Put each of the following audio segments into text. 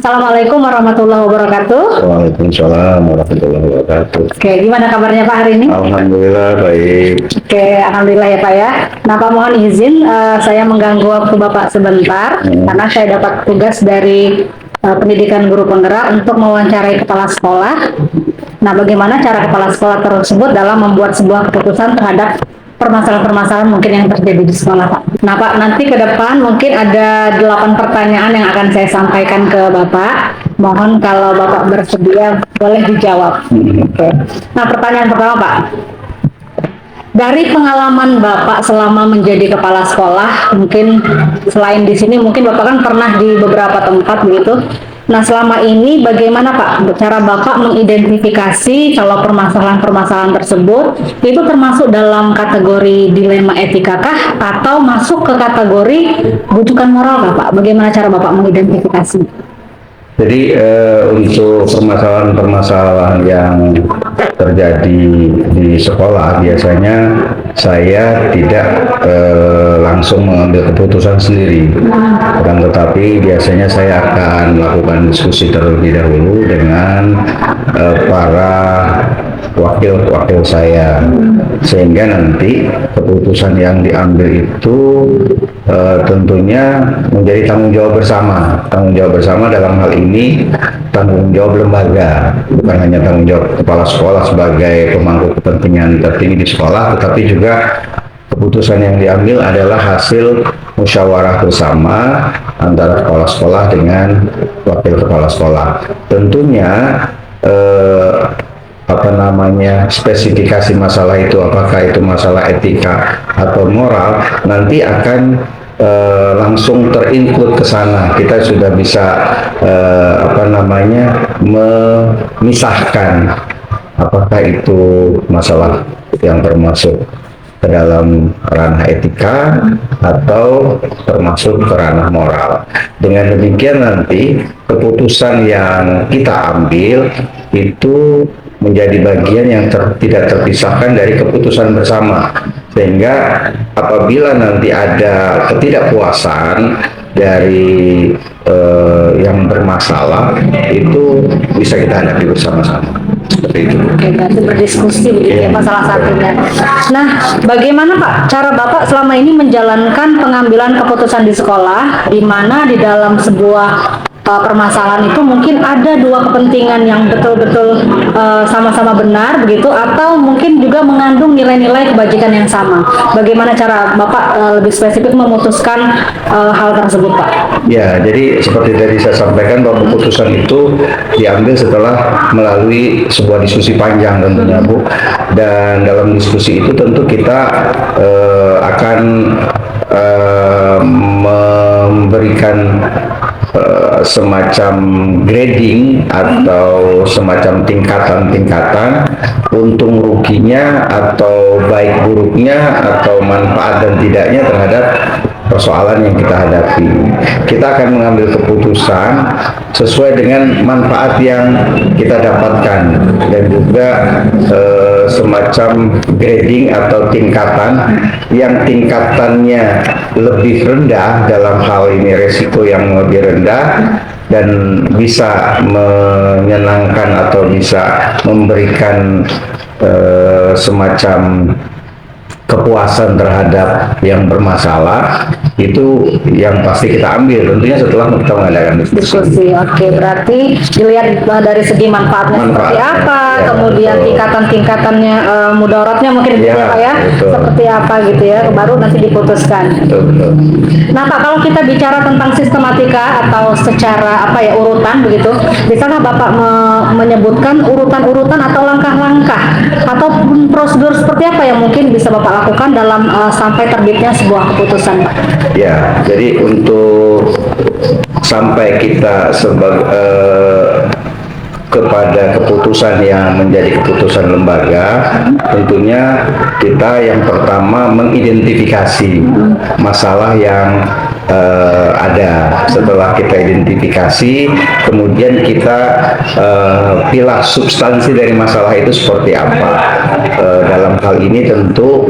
Assalamualaikum warahmatullahi wabarakatuh. Waalaikumsalam warahmatullahi wabarakatuh. Oke, gimana kabarnya Pak hari ini? Alhamdulillah baik. Oke, alhamdulillah ya Pak ya. Nah Pak, mohon izin saya mengganggu waktu Bapak sebentar karena saya dapat tugas dari pendidikan guru penggerak untuk mewawancarai kepala sekolah. Nah, bagaimana cara kepala sekolah tersebut dalam membuat sebuah keputusan terhadap permasalahan-permasalahan mungkin yang terjadi di sekolah Pak. Nah Pak, nanti ke depan mungkin ada 8 pertanyaan yang akan saya sampaikan ke Bapak. Mohon kalau Bapak bersedia boleh dijawab. Oke. Nah, pertanyaan pertama Pak. Dari pengalaman Bapak selama menjadi kepala sekolah, mungkin selain di sini, mungkin Bapak kan pernah di beberapa tempat begitu. Nah, selama ini bagaimana Pak cara Bapak mengidentifikasi kalau permasalahan-permasalahan tersebut itu termasuk dalam kategori dilema etika kah atau masuk ke kategori bujukan moral kah Pak? Bagaimana cara Bapak mengidentifikasi? Jadi untuk permasalahan-permasalahan yang terjadi di sekolah biasanya saya tidak langsung mengambil keputusan sendiri, akan tetapi biasanya saya akan melakukan diskusi terlebih dahulu dengan para wakil-wakil saya, sehingga nanti keputusan yang diambil itu tentunya menjadi tanggung jawab bersama. Tanggung jawab bersama dalam hal ini tanggung jawab lembaga, bukan hanya tanggung jawab kepala sekolah sebagai pemangku kepentingan tertinggi di sekolah, tetapi juga keputusan yang diambil adalah hasil musyawarah bersama antara kepala sekolah dengan wakil kepala sekolah. Tentunya spesifikasi masalah itu, apakah itu masalah etika atau moral, nanti akan langsung terinclude ke sana. Kita sudah bisa memisahkan apakah itu masalah yang termasuk ke dalam ranah etika atau termasuk ke ranah moral. Dengan demikian nanti keputusan yang kita ambil itu menjadi bagian yang tidak terpisahkan dari keputusan bersama, sehingga apabila nanti ada ketidakpuasan dari yang bermasalah itu bisa kita hadapi bersama-sama. Seperti itu. Oke, berarti berdiskusi begitu ya Pak salah satunya. Nah, bagaimana Pak cara Bapak selama ini menjalankan pengambilan keputusan di sekolah, di mana di dalam sebuah permasalahan itu mungkin ada dua kepentingan yang betul-betul sama-sama benar begitu, atau mungkin juga mengandung nilai-nilai kebajikan yang sama. Bagaimana cara Bapak lebih spesifik memutuskan hal tersebut Pak? Ya, jadi seperti tadi saya sampaikan bahwa keputusan itu diambil setelah melalui sebuah diskusi panjang tentunya Bu, dan dalam diskusi itu tentu kita akan memberikan semacam grading atau semacam tingkatan-tingkatan untung ruginya atau baik buruknya atau manfaat dan tidaknya terhadap persoalan yang kita hadapi. Kita akan mengambil keputusan sesuai dengan manfaat yang kita dapatkan, dan juga semacam grading atau tingkatan yang tingkatannya lebih rendah, dalam hal ini resiko yang lebih rendah dan bisa menyenangkan atau bisa memberikan semacam kepuasan terhadap yang bermasalah, itu yang pasti kita ambil tentunya setelah kita mengadakan diskusi. Oke, berarti dilihat dari segi manfaatnya seperti apa, ya, kemudian tingkatan-tingkatannya, mudaratnya mungkin ya, Pak ya, betul, seperti apa gitu ya, baru nanti diputuskan. Betul. Nah Pak, kalau kita bicara tentang sistematika atau secara urutan begitu, bisakah Bapak menyebutkan urutan-urutan atau langkah-langkah atau prosedur seperti apa yang mungkin bisa Bapak lakukan dalam sampai terbitnya sebuah keputusan Pak? Ya, jadi untuk sampai kita kepada keputusan yang menjadi keputusan lembaga, tentunya kita yang pertama mengidentifikasi masalah yang ada. Setelah kita identifikasi, kemudian kita pilah substansi dari masalah itu seperti apa. Dalam hal ini tentu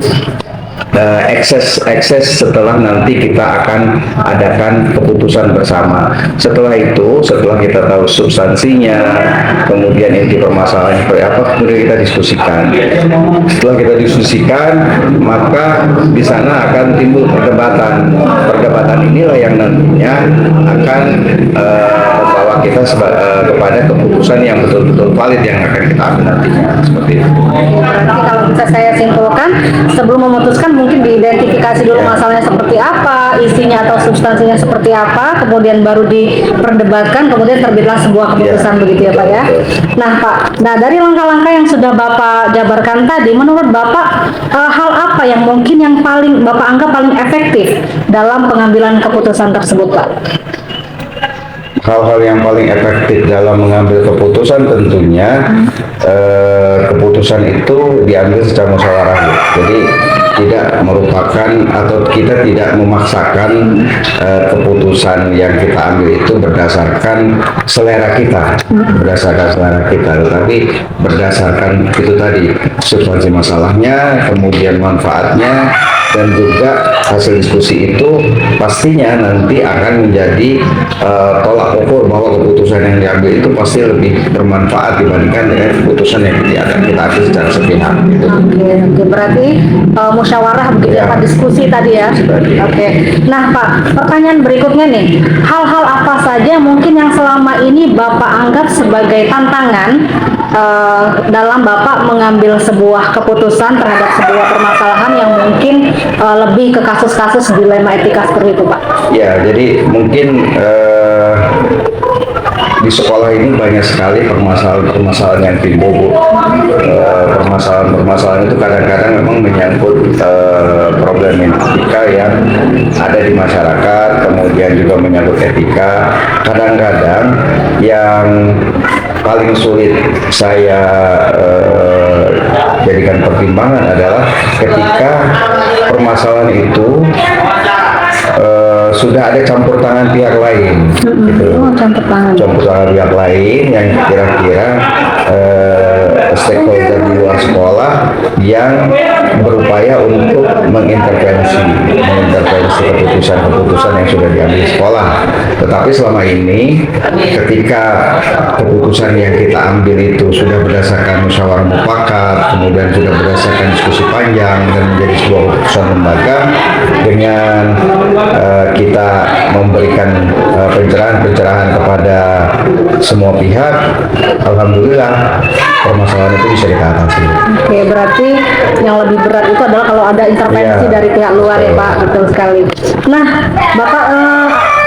ekses setelah nanti kita akan adakan keputusan bersama. Setelah itu, setelah kita tahu substansinya, kemudian inti permasalahan seperti apa, kemudian kita diskusikan. Setelah kita diskusikan, maka di sana akan timbul perdebatan. Perdebatan inilah yang nantinya akan membawa kita kepada keputusan yang betul-betul valid yang akan kita ambil nantinya, seperti itu. Berarti kalau bisa saya simpulkan, sebelum memutuskan mungkin diidentifikasi dulu masalahnya seperti apa, isinya atau substansinya seperti apa, kemudian baru diperdebatkan, kemudian terbitlah sebuah keputusan, begitu ya Pak ya. Nah Pak, dari langkah-langkah yang sudah Bapak jabarkan tadi, menurut Bapak hal apa yang mungkin yang paling Bapak anggap paling efektif dalam pengambilan keputusan tersebut Pak? Hal-hal yang paling efektif dalam mengambil keputusan tentunya keputusan itu diambil secara musyawarah. Jadi tidak merupakan atau kita tidak memaksakan keputusan yang kita ambil itu berdasarkan selera kita, tetapi berdasarkan itu tadi substansi masalahnya, kemudian manfaatnya, dan juga hasil diskusi itu pastinya nanti akan menjadi tolak ukur bahwa keputusan yang diambil itu pasti lebih bermanfaat dibandingkan dengan keputusan yang kita ambil secara sepihak. Gitu. Oke, berarti musyawarah begitu ya Pak, diskusi tadi ya. Oke. Nah Pak, pertanyaan berikutnya nih, hal-hal apa saja mungkin yang selama ini Bapak anggap sebagai tantangan dalam Bapak mengambil sebuah keputusan terhadap sebuah permasalahan yang mungkin lebih ke kasus-kasus dilema etika seperti itu Pak? Ya, jadi mungkin di sekolah ini banyak sekali permasalahan yang timbul, Bu. Permasalahan itu kadang-kadang memang menyangkut problematika yang ada di masyarakat, kemudian juga menyangkut etika. Kadang-kadang yang paling sulit saya jadikan pertimbangan adalah ketika permasalahan itu sudah ada campur tangan pihak lain, gitu. Campur tangan pihak lain yang kira-kira stakeholder di luar sekolah yang berupaya untuk mengintervensi keputusan yang sudah diambil sekolah. Tetapi selama ini ketika keputusan yang kita ambil itu sudah berdasarkan musyawarah mufakat, kemudian sudah berdasarkan diskusi panjang dan menjadi sebuah keputusan lembaga dengan kita memberikan pencerahan kepada semua pihak, alhamdulillah permasalahan itu bisa kita atasi. Oke, berarti yang lebih berat itu adalah kalau ada intervensi dari pihak luar ya Pak, betul sekali. Nah, Bapak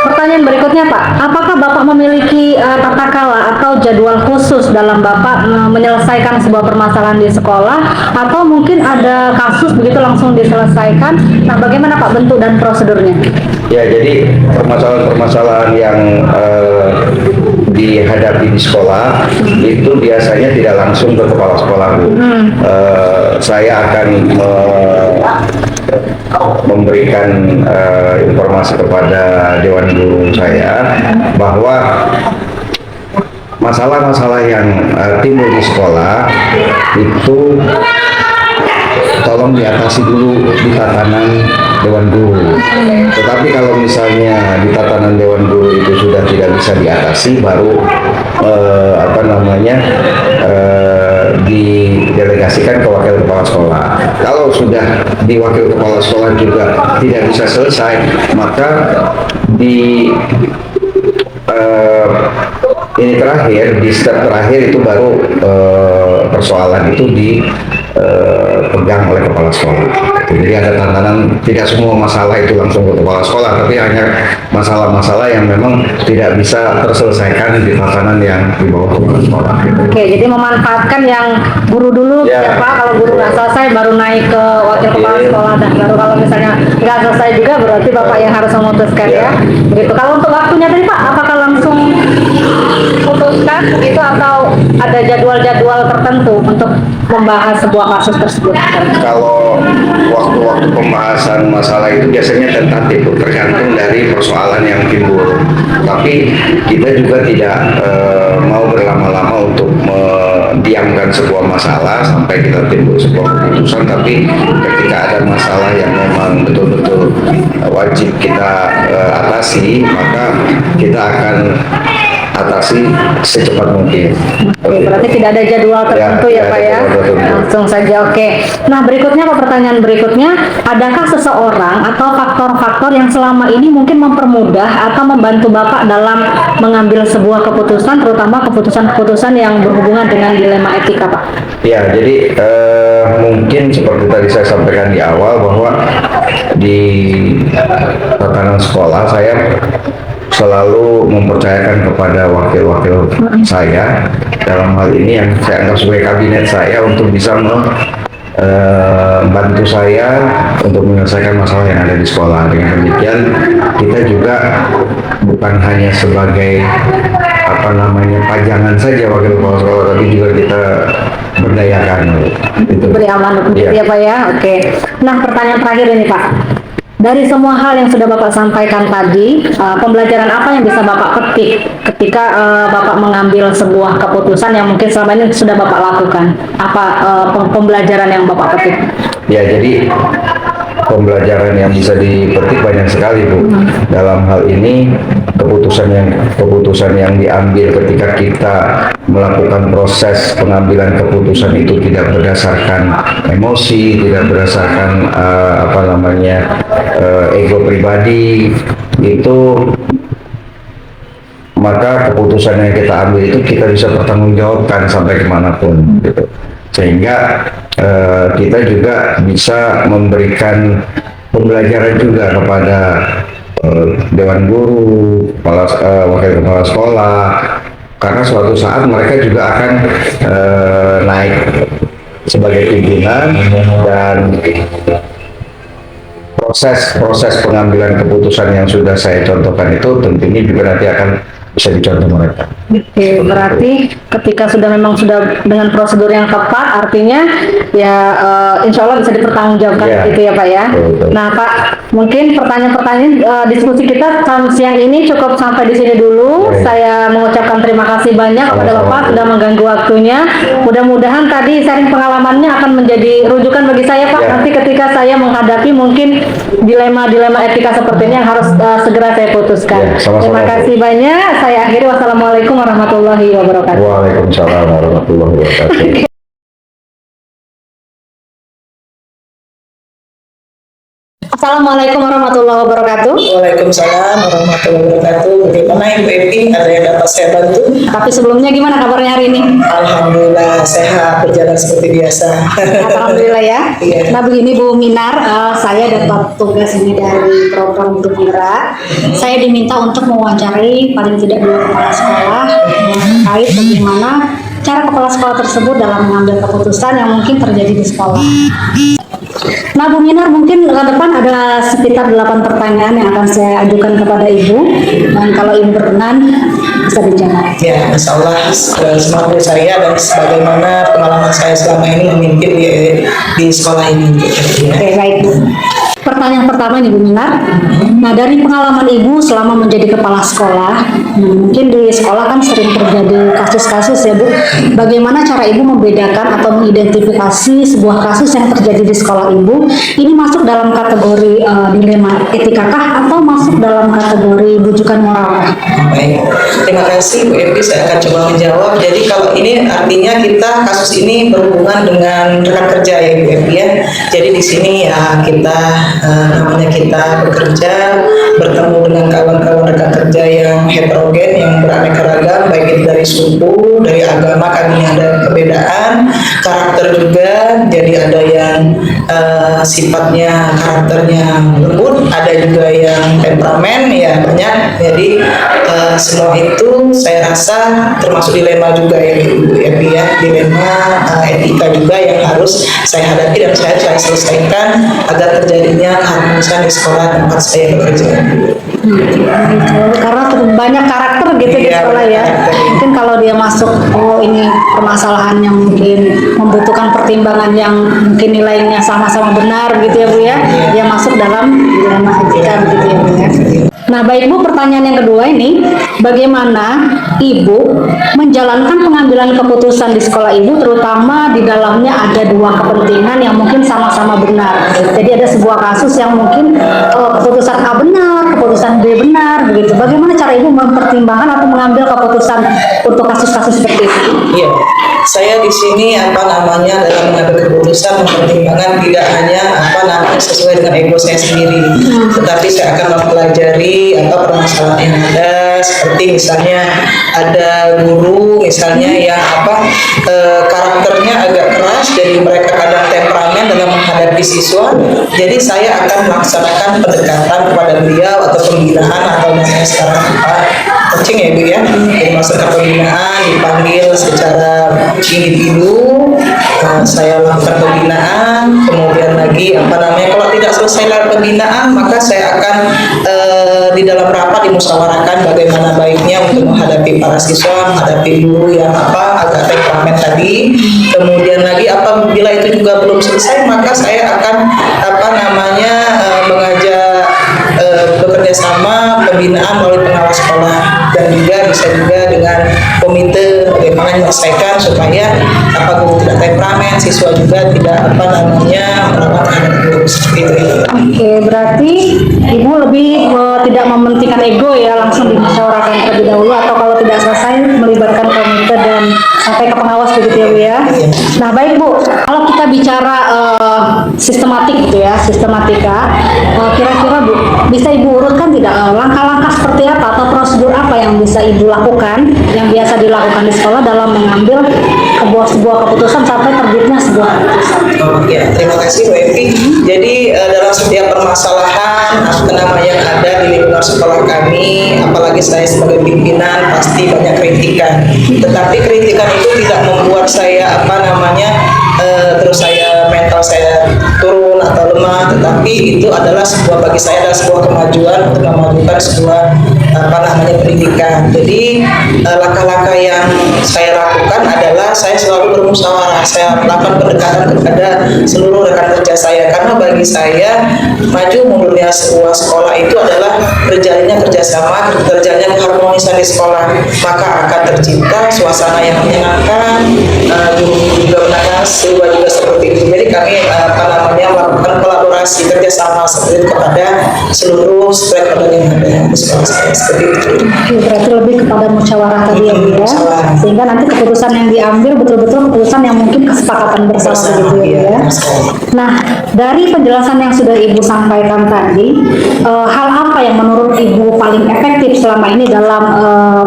pertanyaan berikutnya Pak, apakah Bapak memiliki tata krala atau jadwal khusus dalam Bapak menyelesaikan sebuah permasalahan di sekolah, atau mungkin ada kasus begitu langsung diselesaikan? Nah, bagaimana Pak bentuk dan prosedurnya? Ya, jadi permasalahan yang dihadapi di sekolah itu biasanya tidak langsung ke kepala sekolah, Bu. Saya akan memberikan informasi kepada Dewan Guru saya bahwa masalah-masalah yang timbul di sekolah itu tolong diatasi dulu di tatanan Dewan Guru. Tetapi kalau misalnya di tatanan Dewan Guru itu sudah tidak bisa diatasi, baru didelegasikan ke wakil kepala sekolah. Kalau sudah di wakil kepala sekolah juga tidak bisa selesai, maka di di step terakhir itu baru persoalan itu dipegang oleh kepala sekolah. Jadi ada tantangan, tidak semua masalah itu langsung ke kepala sekolah, tapi hanya masalah-masalah yang memang tidak bisa terselesaikan di tatanan yang di bawah kepala sekolah. Oke, jadi memanfaatkan yang guru dulu, ya Pak. Kalau guru nggak selesai, baru naik ke wakil kepala sekolah, dan baru kalau misalnya nggak selesai juga, berarti Bapak yang harus memutuskan ya. Begitu. Kalau untuk waktunya tadi Pak, apakah langsung putuskan begitu atau ada jadwal-jadwal tertentu untuk membahas sebuah kasus tersebut? Kalau waktu-waktu pembahasan masalah itu biasanya tentatif, tergantung dari persoalan yang timbul. Tapi kita juga tidak mau berlama-lama untuk mendiamkan sebuah masalah sampai kita timbul sebuah keputusan. Tapi ketika ada masalah yang wajib kita atasi, maka kita akan atasi secepat mungkin. Oke, berarti tidak ada jadwal tertentu ya, tidak Pak ada ya? jadwal tertentu. Langsung saja, oke. Nah, berikutnya Pak, pertanyaan berikutnya, adakah seseorang atau faktor-faktor yang selama ini mungkin mempermudah atau membantu Bapak dalam mengambil sebuah keputusan, terutama keputusan-keputusan yang berhubungan dengan dilema etika, Pak? Ya, jadi mungkin seperti tadi saya sampaikan di awal bahwa di tatanan sekolah saya selalu mempercayakan kepada wakil-wakil saya, dalam hal ini yang saya anggap sebagai kabinet saya, untuk bisa membantu saya untuk menyelesaikan masalah yang ada di sekolah. Dengan demikian kita juga bukan hanya sebagai pajangan saja wakil kepala sekolah, tapi juga kita berdayakan. Beri amanat begitu ya Pak ya. Oke. Nah, pertanyaan terakhir ini Pak. Dari semua hal yang sudah Bapak sampaikan tadi, pembelajaran apa yang bisa Bapak petik ketika Bapak mengambil sebuah keputusan yang mungkin selama ini sudah Bapak lakukan? Apa pembelajaran yang Bapak petik? Ya, jadi pembelajaran yang bisa dipetik banyak sekali, Bu. Dalam hal ini keputusan yang diambil ketika kita melakukan proses pengambilan keputusan itu tidak berdasarkan emosi, tidak berdasarkan ego pribadi, itu maka keputusan yang kita ambil itu kita bisa pertanggungjawabkan sampai kemanapun, gitu. Sehingga kita juga bisa memberikan pembelajaran juga kepada dewan guru, wakil kepala sekolah, karena suatu saat mereka juga akan naik sebagai pimpinan, dan proses pengambilan keputusan yang sudah saya contohkan itu tentunya juga nanti akan bisa dicontoh mereka. Oke, berarti ketika memang sudah dengan prosedur yang tepat, artinya ya insya Allah bisa dipertanggungjawabkan gitu ya Pak ya. Betul. Nah Pak, mungkin pertanyaan-pertanyaan diskusi kita siang ini cukup sampai di sini dulu. Saya mengucapkan terima kasih banyak kepada Bapak sudah mengganggu waktunya. Mudah-mudahan tadi sharing pengalamannya akan menjadi rujukan bagi saya Pak. Nanti ketika saya menghadapi mungkin dilema-dilema etika seperti ini yang harus segera saya putuskan. Terima kasih banyak. Saya akhiri, wassalamualaikum warahmatullahi wabarakatuh. Waalaikumsalam warahmatullahi wabarakatuh. Assalamualaikum warahmatullahi wabarakatuh. Waalaikumsalam warahmatullahi wabarakatuh. Bagaimana Ibu Epi? Ada yang dapat saya bantu? Tapi sebelumnya gimana kabarnya hari ini? Alhamdulillah sehat, berjalan seperti biasa. Alhamdulillah ya. Iya. Nah begini Bu Minar, saya dapat tugas ini dari program Guru Penggerak. Saya diminta untuk mewawancarai paling tidak 2 kepala sekolah terkait bagaimana cara kepala sekolah tersebut dalam mengambil keputusan yang mungkin terjadi di sekolah. Nah Bu Minar, mungkin ke depan ada sekitar 8 pertanyaan yang akan saya ajukan kepada Ibu, dan kalau Ibu berkenan bisa dijawab. Ya, insya Allah semangat saya dan sebagaimana pengalaman saya selama ini memimpin di sekolah ini. Oke, baik Bu. Pertanyaan pertama nih Bu Minar. Nah, dari pengalaman Ibu selama menjadi kepala sekolah, mungkin di sekolah kan sering terjadi kasus-kasus ya Bu. Bagaimana cara Ibu membedakan atau mengidentifikasi sebuah kasus yang terjadi di sekolah Ibu? Ini masuk dalam kategori dilema etika kah atau masuk dalam kategori bujukan moral kah? Baik, terima kasih Bu Epi. Saya akan coba menjawab. Jadi kalau ini artinya kasus ini berhubungan dengan rekan kerja ya Bu Epi ya. Jadi di sini ya kita bekerja, bertemu dengan kawan-kawan rekan kerja yang heterogen, yang beraneka ragam, baik itu dari suku, dari agama, kami ada perbedaan, karakter juga. Jadi ada yang sifatnya karakternya lembut, ada juga yang temperamen, ya banyak. Jadi semua itu saya rasa termasuk dilema juga ya Ibu Epi ya, dilema etika juga yang harus saya hadapi dan saya selesaikan agar terjadinya keharmonisan di sekolah tempat saya bekerja. Karena cukup banyak karakter gitu di sekolah ya. Mungkin kalau dia masuk, ini permasalahan yang mungkin membutuhkan pertimbangan yang mungkin nilainya sama-sama benar gitu ya Bu ya. Dia masuk dalam dilema etika gitu ya Bu ya. Nah baik Bu, pertanyaan yang kedua ini, bagaimana Ibu menjalankan pengambilan keputusan di sekolah Ibu, terutama di dalamnya ada dua kepentingan yang mungkin sama-sama benar. Jadi ada sebuah kasus yang mungkin keputusan A benar, keputusan B benar, begitu. Bagaimana cara Ibu mempertimbangkan atau mengambil keputusan untuk kasus-kasus seperti itu? Iya, saya di sini dalam mengambil keputusan mempertimbangkan tidak hanya sesuai dengan ego saya sendiri, tetapi saya akan mempelajari permasalahan yang ada, seperti misalnya ada guru misalnya yang karakternya agak keras, jadi mereka kadang temperamen dalam menghadapi siswa. Jadi saya akan melaksanakan pendekatan kepada beliau atau pembinaan atau namanya sekarang coaching ya Bu ya. Jadi melaksanakan pembinaan, dipanggil secara individu, saya lakukan pembinaan, kemudian lagi kalau tidak selesai dalam pembinaan maka saya akan di dalam rapat dimusyawarahkan bagaimana baiknya untuk menghadapi para siswa, menghadapi guru yang agak temperamen tadi. Kemudian lagi apabila itu juga belum selesai maka saya akan mengajak bekerja sama pembinaan melalui pengawas sekolah, dan juga bisa juga dengan komite bagaimana menyelesaikan supaya guru tidak temperamen, siswa juga tidak melakukan guru seperti itu. Oke, berarti Ibu lebih tidak mementingkan ego ya, langsung dimusyawarahkan terlebih dahulu, atau kalau tidak selesai melibatkan komite dan sampai ke pengawas begitu ya Bu ya. Nah baik Bu, kalau kita bicara sistematik gitu ya, sistematika, kira-kira Bu bisa Ibu urutkan tidak langkah-langkah seperti apa atau prosedur apa yang bisa Ibu lakukan, yang biasa dilakukan di sekolah dalam mengambil sebuah keputusan sampai terbitnya sebuah keputusan? Ya, terima kasih Bu Evi. Jadi dalam setiap permasalahan yang ada di lingkungan sekolah kami, apalagi saya sebagai pimpinan, pasti banyak kritikan. Tetapi kritikan itu tidak membuat saya terus mental saya turun atau lemah, tetapi itu adalah bagi saya adalah sebuah kemajuan untuk memajukan sebuah pendidikan. Jadi langkah-langkah yang saya lakukan adalah saya selalu bermusyawarah, saya melakukan pendekatan kepada seluruh rekan kerja saya, karena bagi saya maju mundurnya sebuah sekolah itu adalah terjalinnya kerjasama, terjalinnya keharmonisan di sekolah, maka akan tercipta suasana yang menyenangkan, guru juga menangis, siswa juga seperti itu. Jadi kami melakukan kolaborasi kerjasama seperti itu kepada seluruh stakeholder yang ada di sekolah saya seperti itu. Berarti lebih kepada musyawarah tadi ya Bu ya, sehingga nanti keputusan yang diambil betul-betul keputusan yang mungkin kesepakatan bersama begitu ya. Nah, dari penjelasan yang sudah Ibu sampaikan tadi, hal apa yang menurut Ibu paling efektif selama ini dalam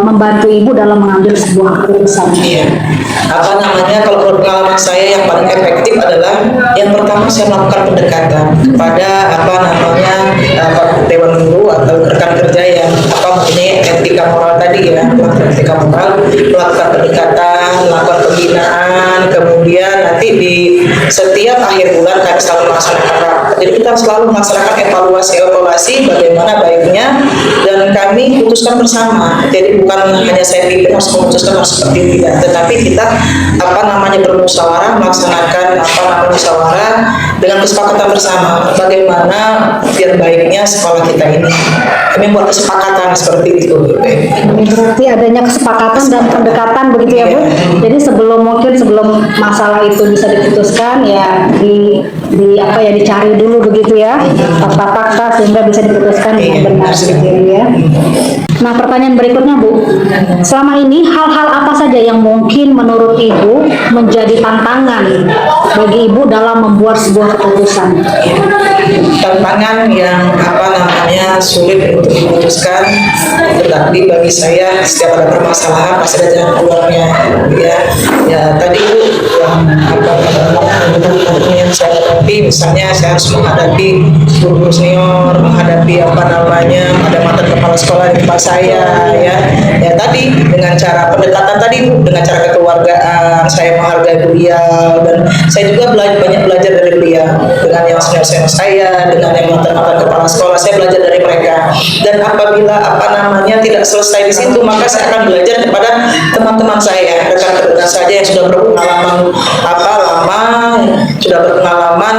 membantu Ibu dalam mengambil sebuah keputusan? Iya. Kalau pengalaman saya yang paling efektif adalah yang pertama saya melakukan pendekatan kepada dewan guru atau rekan kerja yang mempunyai etika moral tadi ya, melakukan etika moral, melakukan pendekatan, melakukan pembinaan, kemudian nanti di setiap akhir bulan kami selalu melaksanakan rapat. Jadi kita selalu melaksanakan evaluasi bagaimana baiknya, dan kami putuskan bersama. Jadi bukan hanya saya pimpin harus memutuskan harus seperti tidak, tetapi kita bermusyawarah melaksanakan musyawarah dengan kesepakatan bersama bagaimana biar baiknya sekolah kita ini. Kami buat kesepakatan seperti itu. Berarti adanya kesepakatan dan pendekatan begitu ya Bu. Jadi sebelum masalah itu bisa diputuskan ya dicari dulu begitu ya fakta-fakta sehingga bisa diputuskan dengan benar begitu ya. Nah pertanyaan berikutnya Bu, selama ini hal-hal apa saja yang mungkin menurut Ibu menjadi tantangan bagi Ibu dalam membuat sebuah keputusan? Tantangan yang sulit untuk diputuskan, tetapi bagi saya setiap ada permasalahan pasti ada jalan keluarnya ya tadi Bu yang saya hadapi, misalnya saya harus menghadapi guru senior, menghadapi ada mantan kepala sekolah di tempat saya ya tadi dengan cara pendekatan tadi Bu, dengan cara kekeluargaan, saya menghargai beliau, dan saya juga banyak belajar dari beliau, dengan yang senior saya, dengan yang mantan kepala sekolah, saya belajar dari mereka. Dan apabila tidak selesai di situ, maka saya akan belajar kepada teman-teman saya, rekan-rekan saja yang sudah berpengalaman lama lama, sudah berpengalaman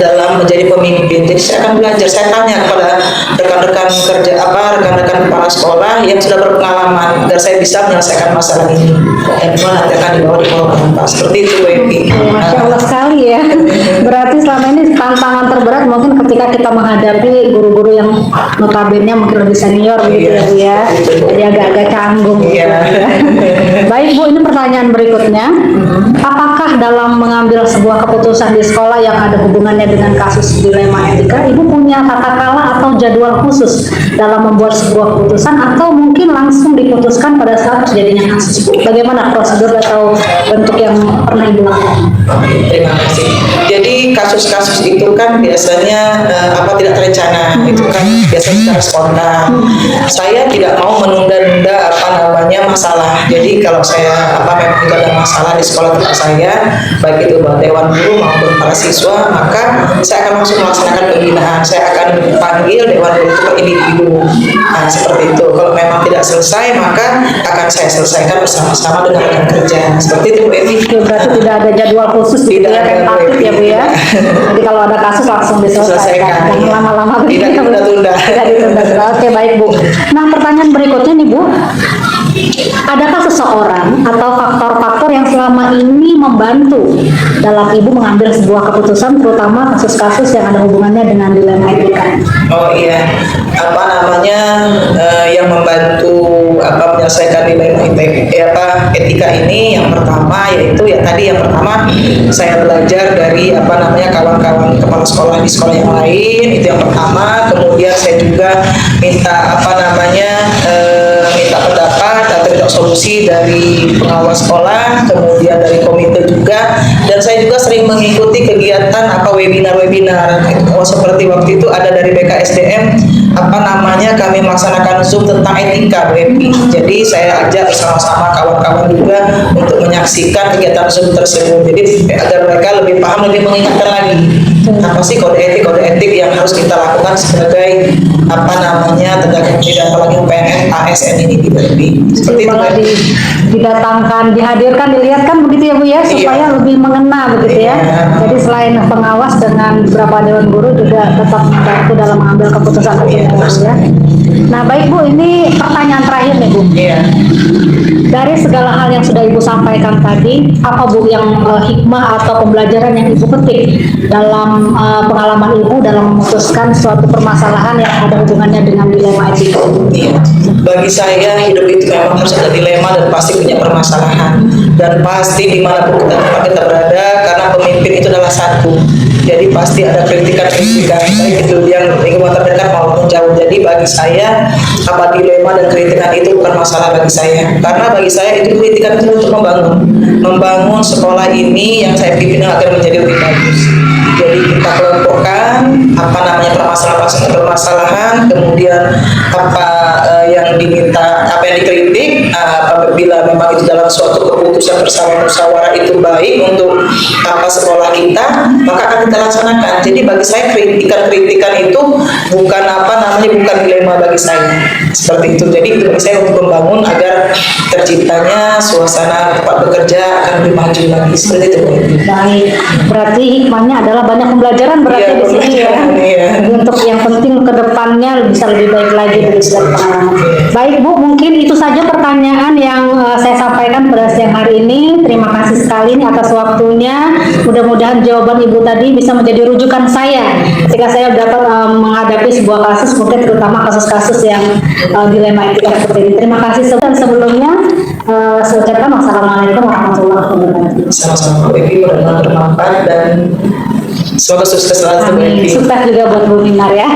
dalam menjadi pemimpin. Jadi saya akan belajar, saya tanya kepada rekan-rekan kerja rekan-rekan kepala sekolah yang sudah berpengalaman agar saya bisa menyelesaikan masalah ini. Dan nanti akan dibawa di forum Pak. Seperti itu, Bu Evi. Masya Allah sekali ya. Berarti selama ini tantangan terberat mungkin ketika kita menghadapi guru-guru yang notabene mungkin lebih senior begitu ya Bu ya. Jadi agak-agak canggung. Iya. Baik Bu, ini pertanyaan berikutnya. Apakah dalam mengambil sebuah keputusan di sekolah yang ada hubungannya dengan kasus dilema etika, Ibu punya tata kala atau jadwal khusus dalam membuat sebuah keputusan atau mungkin langsung diputuskan pada saat terjadinya kasus? Bagaimana prosedur atau bentuk yang pernah Ibu lakukan? Terima kasih. Jadi kasus-kasus itu kan biasanya tidak terencana, itu kan biasanya secara spontan. Saya tidak mau menunda-nunda masalah. Jadi kalau saya memang itu ada masalah di sekolah tempat saya, baik itu dewan guru maupun para siswa, maka saya akan langsung melaksanakan pembinaan. Saya akan panggil dewan guru itu per individu. Nah, seperti itu. Kalau memang tidak selesai, maka akan saya selesaikan bersama-sama dengan rekan kerja. Seperti itu, Bu Evi. Berarti tidak ada jadwal khusus gitu ya, tentatif ya Bu ya. Jadi kalau ada kasus langsung diselesaikan. Jangan lama-lama begitu. Tidak ditunda-tunda. Tidak ditunda. Oke, baik Bu. Nah, pertanyaan berikutnya nih Bu. Adakah seseorang atau faktor-faktor yang selama ini membantu dalam Ibu mengambil sebuah keputusan, terutama kasus-kasus yang ada hubungannya dengan dilema etika? Oh iya, yang membantu menyelesaikan dilema etika ini, yang pertama yaitu yang pertama saya belajar dari kawan-kawan kepala sekolah di sekolah yang lain, itu yang pertama. Kemudian saya juga minta minta pendapat atau minta solusi dari pengawas sekolah, kemudian dari komite juga, dan saya juga sering mengikuti kegiatan webinar-webinar. Seperti waktu itu ada dari BKSDM kami melaksanakan Zoom tentang etika, Bu Evi. Jadi saya ajak bersama-sama kawan-kawan juga untuk menyaksikan kegiatan Zoom tersebut. Jadi agar mereka lebih paham, lebih mengingatkan lagi apa sih kode etik yang harus kita lakukan sebagai tenaga pendidik, apalagi UPN ASN ini di BEPI. Seperti itu. Didatangkan, dihadirkan, dilihatkan begitu ya Bu ya, supaya lebih mengena begitu ya. Jadi selain pengawas dengan beberapa dewan guru juga tetap membantu dalam mengambil keputusan ya. Nah baik Bu, ini pertanyaan terakhir nih Bu. Dari segala hal yang sudah Ibu sampaikan tadi, apa Bu yang hikmah atau pembelajaran yang Ibu petik dalam pengalaman Ibu dalam memutuskan suatu permasalahan yang ada hubungannya dengan dilema etika? Bagi saya hidup itu memang harus ada dilema dan pasti punya permasalahan, dan pasti dimanapun kita berada, karena pemimpin itu adalah satu. Jadi pasti ada kritikan-kritikan, baik itu yang lingkungan terdekat maupun jauh. Jadi bagi saya dilema dan kritikan itu bukan masalah bagi saya, karena bagi saya itu kritikan itu untuk membangun sekolah ini yang saya pimpin agar menjadi lebih bagus. Jadi kita kelompokkan permasalahan, kemudian yang diminta, yang dikritik, apabila memang itu dalam suatu keputusan bersama musyawarah itu baik untuk sekolah kita, maka akan kita laksanakan. Jadi bagi saya kritikan itu bukan bukan dilema bagi saya. Seperti itu. Jadi itu bagi saya untuk membangun agar terciptanya suasana tempat bekerja akan lebih maju lagi. Seperti itu. Baik, berarti hikmahnya adalah banyak pembelajaran berarti di sini ya. Untuk yang penting ke depannya bisa lebih baik lagi dari segala pengalaman. Baik Bu, mungkin itu saja pertanyaan yang saya sampaikan pada siang hari ini. Terima kasih sekali atas waktunya. Mudah-mudahan jawaban Ibu tadi bisa menjadi rujukan saya ketika saya dapat menghadapi sebuah kasus, mungkin terutama kasus-kasus yang dilema etika seperti ini. Terima kasih sebelumnya. Saya ucapkan wassalamualaikum warahmatullahi wabarakatuh. Sama-sama Bu Evi, mudah-mudahan bermanfaat dan semoga sukses selalu. Amin. Sukses juga buat Bu Minar ya.